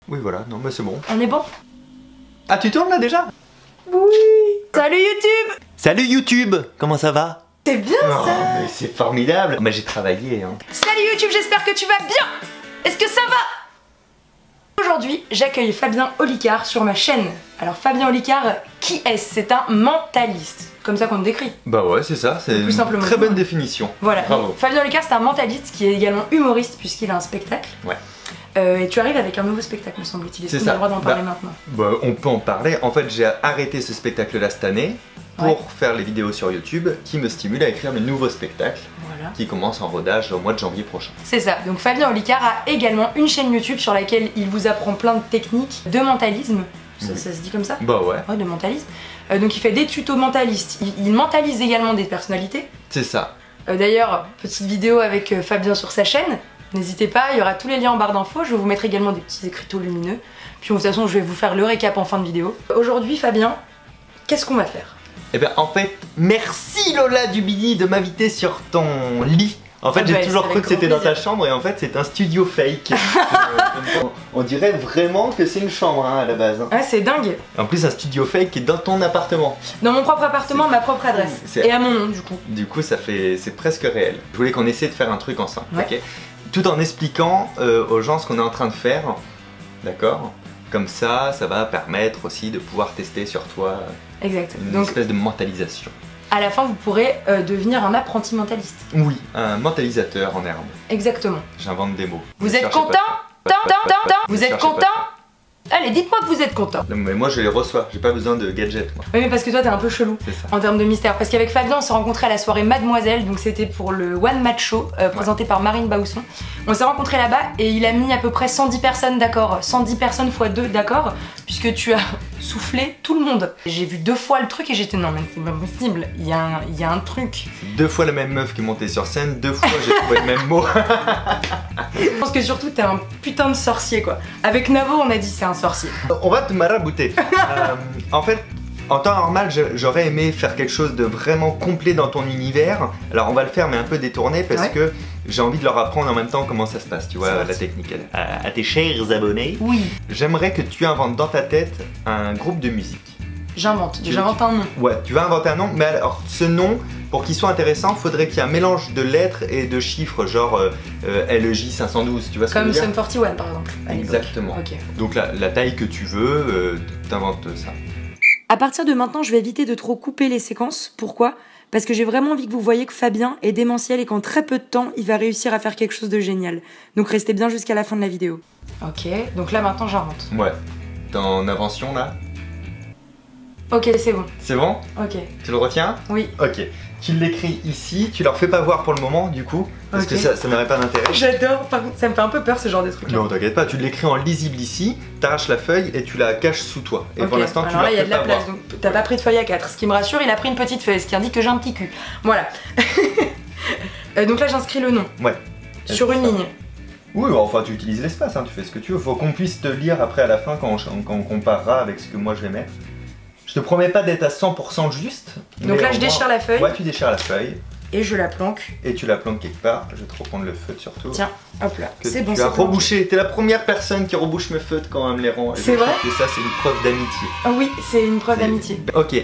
Oui voilà, non mais c'est bon. On est bon? Ah tu tournes là déjà? Oui. Salut YouTube. Salut YouTube. Comment ça va? C'est bien ça. Mais c'est formidable. Mais j'ai travaillé hein. Salut YouTube, j'espère que tu vas bien. Est-ce que ça va? Aujourd'hui, j'accueille Fabien Olicard sur ma chaîne. Alors Fabien Olicard, qui est-ce? C'est un mentaliste. Comme ça qu'on le décrit. Bah ouais, c'est ça, c'est une très bonne définition. Voilà. Bravo. Fabien Olicard, c'est un mentaliste qui est également humoriste puisqu'il a un spectacle. Ouais. Et tu arrives avec un nouveau spectacle, me semble-t-il. Est-ce qu'on a le droit d'en parler maintenant? Bah, on peut en parler. En fait, j'ai arrêté ce spectacle-là cette année pour faire les vidéos sur YouTube qui me stimulent à écrire le nouveau spectacle qui commence en rodage au mois de janvier prochain. C'est ça. Donc Fabien Olicard a également une chaîne YouTube sur laquelle il vous apprend plein de techniques de mentalisme. Ça se dit comme ça? Bah ouais. Ouais, de mentalisme. Donc il fait des tutos mentalistes. Il mentalise également des personnalités. C'est ça. D'ailleurs, petite vidéo avec Fabien sur sa chaîne. N'hésitez pas, il y aura tous les liens en barre d'infos. Je vais vous mettre également des petits écriteaux lumineux. Puis de toute façon, je vais vous faire le récap en fin de vidéo. Aujourd'hui, Fabien, qu'est-ce qu'on va faire? Eh bien, en fait, merci Lola Dubini de m'inviter sur ton lit. En fait, j'ai toujours cru que c'était dans ta chambre et en fait, c'est un studio fake. On dirait vraiment que c'est une chambre hein, à la base. Hein. Ouais, c'est dingue. En plus, un studio fake qui est dans ton appartement. Dans mon propre appartement, ma propre adresse. Et à mon nom, du coup. Du coup, c'est presque réel. Je voulais qu'on essaie de faire un truc ensemble, ok? Tout en expliquant aux gens ce qu'on est en train de faire, d'accord? Comme ça, ça va permettre aussi de pouvoir tester sur toi une espèce de mentalisation. À la fin, vous pourrez devenir un apprenti mentaliste. Oui, un mentalisateur en herbe. Exactement. J'invente des mots. Vous êtes content? Vous êtes content? Allez, dites-moi que vous êtes content. Mais moi je les reçois, j'ai pas besoin de gadgets moi. Oui mais parce que toi t'es un peu chelou en termes de mystère. Parce qu'avec Fabien on s'est rencontrés à la soirée Mademoiselle, donc c'était pour le One Match Show présenté par Marine Bausson. On s'est rencontrés là-bas et il a mis à peu près 110 personnes d'accord. 110 personnes x 2 d'accord, puisque tu as soufflé tout le monde. J'ai vu 2 fois le truc et j'étais non mais c'est pas possible, il y a un truc. 2 fois la même meuf qui est montée sur scène, 2 fois j'ai trouvé le même mot. Je pense que surtout t'es un putain de sorcier quoi. Avec Navo on a dit c'est un sorcier. On va te marabouter. En fait, en temps normal, j'aurais aimé faire quelque chose de vraiment complet dans ton univers. Alors on va le faire mais un peu détourné parce que j'ai envie de leur apprendre en même temps comment ça se passe, tu vois, la technique. À tes chers abonnés, j'aimerais que tu inventes dans ta tête un groupe de musique. J'invente un nom. Ouais, tu vas inventer un nom, mais alors ce nom, pour qu'il soit intéressant, faudrait qu'il y ait un mélange de lettres et de chiffres, genre LEJ 512, tu vois ce que je veux dire? Comme Sum 41 par exemple. Exactement. Donc la taille que tu veux, t'inventes ça. À partir de maintenant, je vais éviter de trop couper les séquences. Pourquoi? Parce que j'ai vraiment envie que vous voyez que Fabien est démentiel et qu'en très peu de temps, il va réussir à faire quelque chose de génial. Donc restez bien jusqu'à la fin de la vidéo. Ok, donc là maintenant j'invente. Ouais. T'es en invention là? Ok, c'est bon. C'est bon? Ok. Tu le retiens? Oui. Ok. Tu l'écris ici, tu leur fais pas voir pour le moment du coup, parce que ça n'aurait pas d'intérêt. J'adore, par contre ça me fait un peu peur ce genre de truc. Non t'inquiète pas, tu l'écris en lisible ici, t'arraches la feuille et tu la caches sous toi. Et pour l'instant tu leur fais pas voir. Alors là il y a de la place, donc t'as pas pris de feuille A4, ce qui me rassure, il a pris une petite feuille, ce qui indique que j'ai un petit cul. Voilà. Donc là j'inscris le nom. Ouais. Sur une ligne. Oui, enfin tu utilises l'espace, hein, tu fais ce que tu veux. Faut qu'on puisse te lire après à la fin quand on comparera avec ce que moi je vais mettre. Je te promets pas d'être à 100% juste. Donc là je déchire la feuille. Ouais, tu déchires la feuille. Et je la planque. Et tu la planques quelque part. Je vais te reprendre le feutre surtout. Tiens, hop là. C'est bon. Tu as rebouché. T'es la première personne qui rebouche mes feutres quand elle me les rend. C'est vrai? Et ça c'est une preuve d'amitié. Ah oui, c'est une preuve d'amitié. Ok,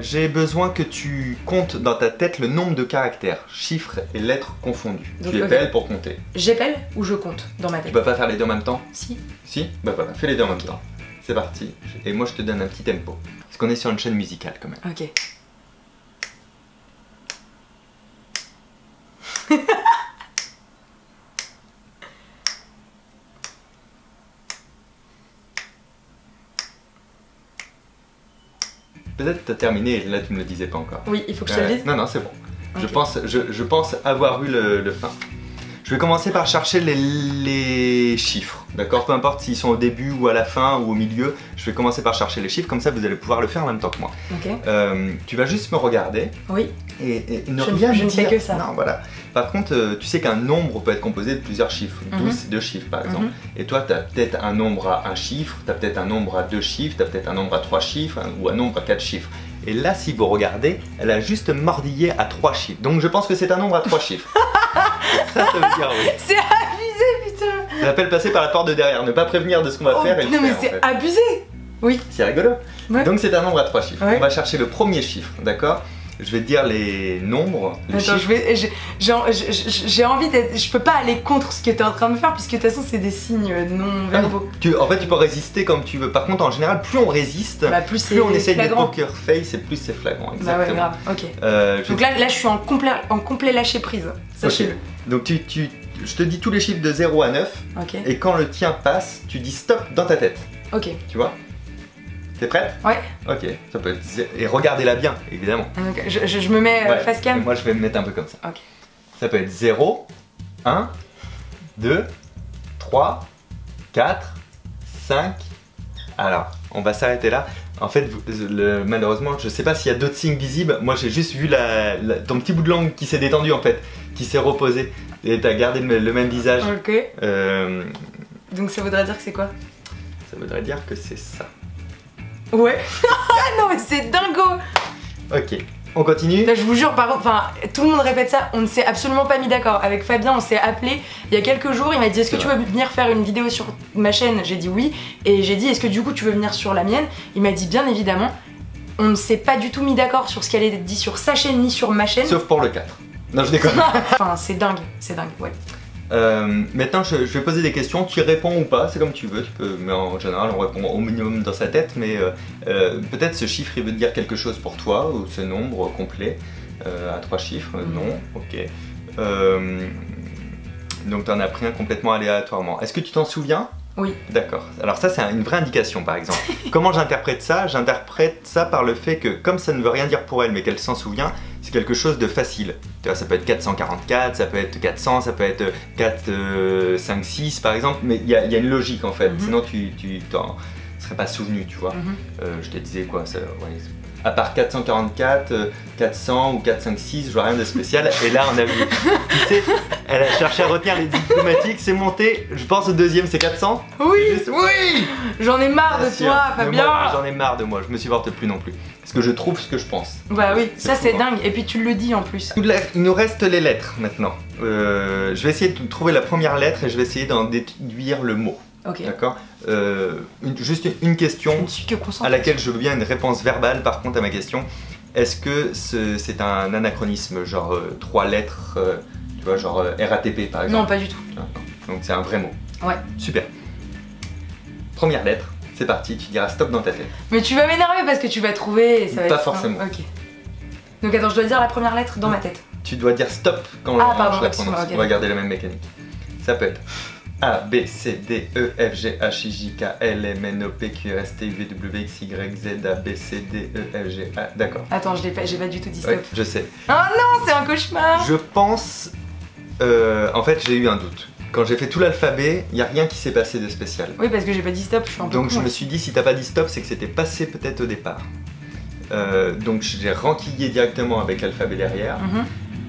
j'ai besoin que tu comptes dans ta tête le nombre de caractères, chiffres et lettres confondus. Donc, tu épelles pour compter. J'épelle ou je compte dans ma tête? Tu peux pas faire les deux en même temps? Si. Si? Bah voilà, fais les deux en même temps. C'est parti. Et moi je te donne un petit tempo. Parce qu'on est sur une chaîne musicale quand même. Ok. Peut-être t'as terminé et là tu me le disais pas encore. Oui, il faut que je te le dise. Non, non, c'est bon. Okay. Je pense avoir eu le fin. Je vais commencer par chercher les chiffres, d'accord? Peu importe s'ils sont au début ou à la fin ou au milieu, je vais commencer par chercher les chiffres, comme ça vous allez pouvoir le faire en même temps que moi. Ok. Tu vas juste me regarder. Oui. Et ne rien me dire. Je ne fais que ça. Non, voilà. Par contre, tu sais qu'un nombre peut être composé de plusieurs chiffres. 12 c'est 2 chiffres par exemple. Et toi, tu as peut-être un nombre à 1 chiffre, tu as peut-être un nombre à 2 chiffres, tu as peut-être un nombre à 3 chiffres ou un nombre à 4 chiffres. Et là, si vous regardez, elle a juste mordillé à 3 chiffres. Donc je pense que c'est un nombre à 3 chiffres. Ça veut dire oui. C'est abusé, putain. J'appelle passer par la porte de derrière, ne pas prévenir de ce qu'on va faire et le non, mais faire, c'est abusé. Oui. C'est rigolo. Ouais. Donc c'est un nombre à 3 chiffres. Ouais. On va chercher le premier chiffre, d'accord? Je vais te dire les nombres. Attends, j'ai envie d'être. Je peux pas aller contre ce que tu es en train de faire, puisque de toute façon, c'est des signes non verbaux. En fait, tu peux résister comme tu veux. Par contre, en général, plus on résiste, plus on essaye d'être poker face et plus c'est flagrant. Exactement. Bah ouais, grave, ok. Donc là, je suis en complet lâcher prise. Sachez-le. Okay. Donc je te dis tous les chiffres de 0 à 9. Okay. Et quand le tien passe, tu dis stop dans ta tête. Ok. Tu vois? T'es prête? Ouais. Ok, ça peut être... Et regardez-la bien, évidemment. Donc, je me mets face cam. Et moi, je vais me mettre un peu comme ça. Ok. Ça peut être 0, 1, 2, 3, 4, 5. Alors, on va s'arrêter là. En fait, malheureusement, je sais pas s'il y a d'autres signes visibles. Moi, j'ai juste vu ton petit bout de langue qui s'est détendu, en fait, qui s'est reposé. Et t'as gardé le même visage. Ok. Donc, ça voudrait dire que c'est quoi? Ça voudrait dire que c'est ça. Ouais. Non mais c'est dingo. Ok, on continue. Là, je vous jure, par contre, tout le monde répète ça, on ne s'est absolument pas mis d'accord. Avec Fabien, on s'est appelé il y a quelques jours, il m'a dit est-ce que tu veux venir faire une vidéo sur ma chaîne? J'ai dit oui. Et j'ai dit est-ce que du coup tu veux venir sur la mienne? Il m'a dit bien évidemment. On ne s'est pas du tout mis d'accord sur ce qui allait être dit sur sa chaîne ni sur ma chaîne. Sauf pour le 4. Non, je déconne. Enfin, c'est dingue, ouais. Maintenant, je vais poser des questions, tu y réponds ou pas, c'est comme tu veux, mais en général, on répond au minimum dans sa tête, mais peut-être ce chiffre, il veut dire quelque chose pour toi, ou ce nombre complet, à 3 chiffres, non, ok. Donc, tu en as pris un complètement aléatoirement. Est-ce que tu t'en souviens? Oui. D'accord. Alors ça, c'est une vraie indication, par exemple. Comment j'interprète ça? J'interprète ça par le fait que, comme ça ne veut rien dire pour elle, mais qu'elle s'en souvient, c'est quelque chose de facile. Tu vois, ça peut être 444, ça peut être 400, ça peut être 4, 5, 6 par exemple, mais il y a une logique en fait, sinon tu t'en serais pas souvenu, tu vois. Je te disais quoi, ça, ouais, à part 444, 400 ou 456, je vois rien de spécial, et là on a vu, tu sais, elle a cherché à retenir les diplomatiques, c'est monté, je pense au deuxième c'est 400. Oui, juste... oui. J'en ai marre de toi, Fabien. J'en ai marre de moi, je me supporte plus non plus. Parce que je trouve ce que je pense. Bah oui, ça c'est dingue, et puis tu le dis en plus. Il nous reste les lettres maintenant. Je vais essayer de trouver la première lettre et je vais essayer d'en déduire le mot. Ok. D'accord. Juste une question à laquelle je veux bien une réponse verbale par contre à ma question. Est-ce que c'est un anachronisme, genre 3 lettres, tu vois, genre RATP par exemple? Non, pas du tout. Donc c'est un vrai mot. Ouais. Super. Première lettre. C'est parti, tu diras stop dans ta tête. Mais tu vas m'énerver parce que tu vas trouver et ça va pas être... forcément. Ok. Donc attends, je dois dire la première lettre dans ma tête. Tu dois dire stop quand je la prononce. Okay. On va garder la même mécanique. Ça peut être A, B, C, D, E, F, G, H, I, J, K, L, M, N, O, P, Q, R, S, T, U, V, W, X, Y, Z, A, B, C, D, E, F, G, A. D'accord. Attends, j'ai pas du tout dit stop. Ouais, je sais. Oh non, c'est un cauchemar. Je pense... en fait, j'ai eu un doute. Quand j'ai fait tout l'alphabet, il n'y a rien qui s'est passé de spécial. Oui, parce que j'ai pas dit stop, je suis un peu Donc je me suis dit, si t'as pas dit stop, c'est que c'était passé peut-être au départ. Donc j'ai renquillé directement avec l'alphabet derrière.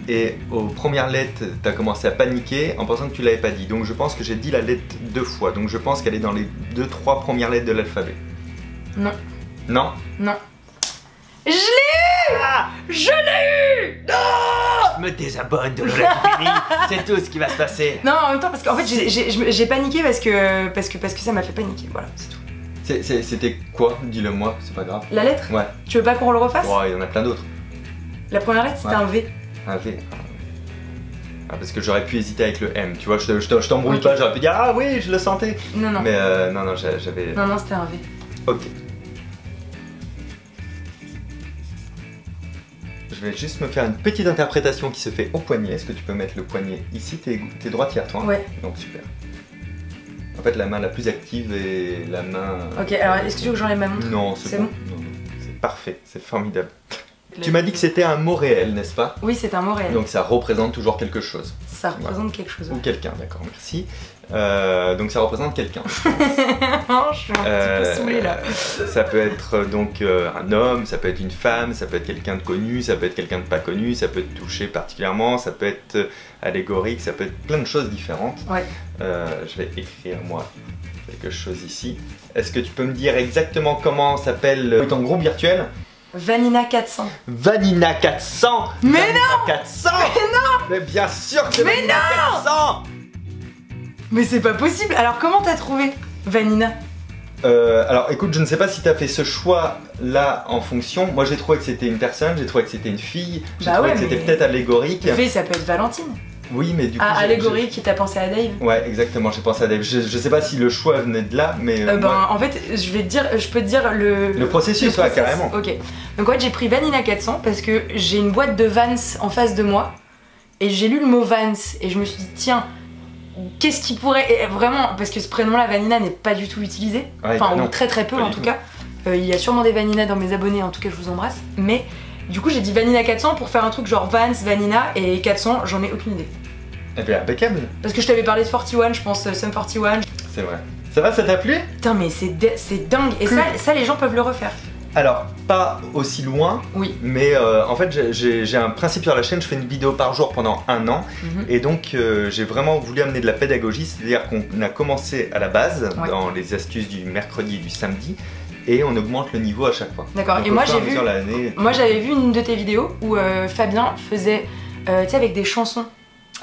Et aux premières lettres, t'as commencé à paniquer en pensant que tu l'avais pas dit. Donc je pense que j'ai dit la lettre 2 fois. Donc je pense qu'elle est dans les 2-3 premières lettres de l'alphabet. Non. Non? Non. Je l'ai eu! Je l'ai eu! Non! Je me désabonne de l'Olympique, c'est tout ce qui va se passer. Non, en même temps, parce qu'en fait, j'ai paniqué parce que ça m'a fait paniquer, voilà, c'est tout. C'était quoi? Dis-le moi, c'est pas grave. La lettre? Ouais. Tu veux pas qu'on le refasse? Ouais, il y en a plein d'autres. La première lettre, c'était un V. Un V. Ah, parce que j'aurais pu hésiter avec le M, tu vois, je t'embrouille pas, j'aurais pu dire ah oui, je le sentais. Non, non. Mais non, j'avais... Non, c'était un V. Ok. Je vais juste me faire une petite interprétation qui se fait au poignet. Est-ce que tu peux mettre le poignet ici? T'es droitière toi? Ouais. Donc super. En fait la main la plus active est la main... Ok, alors est-ce que tu veux que j'enlève ma montre? Non, c'est bon. Non, c'est parfait, c'est formidable. Tu m'as dit que c'était un mot réel, n'est-ce pas? Oui, c'est un mot réel. Donc ça représente toujours quelque chose. Ça représente quelque chose. Ou quelqu'un, d'accord, merci. Donc ça représente quelqu'un. Je suis un petit peu saoulée là. Ça peut être donc un homme, ça peut être une femme, ça peut être quelqu'un de connu, ça peut être quelqu'un de pas connu, ça peut te toucher particulièrement, ça peut être allégorique, ça peut être plein de choses différentes. Ouais. Je vais écrire moi quelque chose ici. Est-ce que tu peux me dire exactement comment s'appelle ton groupe virtuel? Vanina 400. Vanina 400. Mais Vanina non 400. Mais non. Mais bien sûr que Vanina 400. Mais c'est pas possible. Alors comment t'as trouvé Vanina? Alors écoute, je ne sais pas si tu as fait ce choix là en fonction. Moi j'ai trouvé que c'était une personne, j'ai trouvé que c'était une fille, j'ai trouvé que c'était peut-être allégorique. V, ça peut être Valentine. Oui, mais du coup. Ah, allégorique, t'as pensé à Dave? Ouais, exactement, j'ai pensé à Dave. Je sais pas si le choix venait de là, mais. En fait, je peux te dire le processus, ouais, carrément. Ok. Donc, ouais, j'ai pris Vanina 400 parce que j'ai une boîte de Vans en face de moi et j'ai lu le mot Vans et je me suis dit, tiens. Qu'est-ce qui pourrait... Et vraiment, parce que ce prénom-là, Vanina, n'est pas du tout utilisé. Ouais, enfin, ou très très peu en tout cas. Il y a sûrement des Vanina dans mes abonnés, en tout cas, je vous embrasse. Mais du coup, j'ai dit Vanina 400 pour faire un truc genre Vans, Vanina, et 400, j'en ai aucune idée. Eh bien, impeccable. Parce que je t'avais parlé de 41, je pense, Sum 41. C'est vrai. Ça va, ça t'a plu? Putain, mais c'est dingue. Et ça, les gens peuvent le refaire. Alors, pas aussi loin, oui. Mais en fait j'ai un principe sur la chaîne, je fais une vidéo par jour pendant 1 an, et donc j'ai vraiment voulu amener de la pédagogie, c'est-à-dire qu'on a commencé à la base, dans les astuces du mercredi et du samedi, et on augmente le niveau à chaque fois. D'accord, et moi j'avais vu une de tes vidéos où Fabien faisait, tu sais, avec des chansons.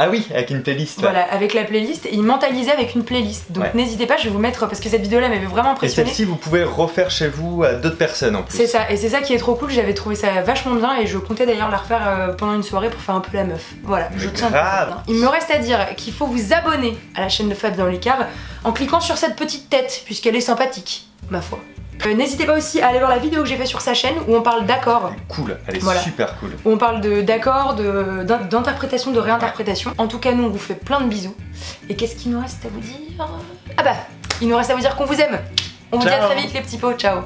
Ah oui, avec une playlist. Voilà, avec la playlist, et il mentalisait avec une playlist. Donc n'hésitez pas, je vais vous mettre, parce que cette vidéo-là m'avait vraiment impressionné. Et celle-ci, vous pouvez refaire chez vous à d'autres personnes en plus. C'est ça, et c'est ça qui est trop cool, j'avais trouvé ça vachement bien, et je comptais d'ailleurs la refaire pendant une soirée pour faire un peu la meuf. Voilà, je tiens à dire. Il me reste à dire qu'il faut vous abonner à la chaîne de Fab dans l'écart en cliquant sur cette petite tête, puisqu'elle est sympathique, ma foi. N'hésitez pas aussi à aller voir la vidéo que j'ai fait sur sa chaîne où on parle d'accords. Cool, elle est super cool. Où on parle d'accords, d'interprétation, de réinterprétation. En tout cas, nous on vous fait plein de bisous. Et qu'est-ce qu'il nous reste à vous dire? Ah bah, il nous reste à vous dire qu'on vous aime. On vous dit à très vite les petits pots, ciao.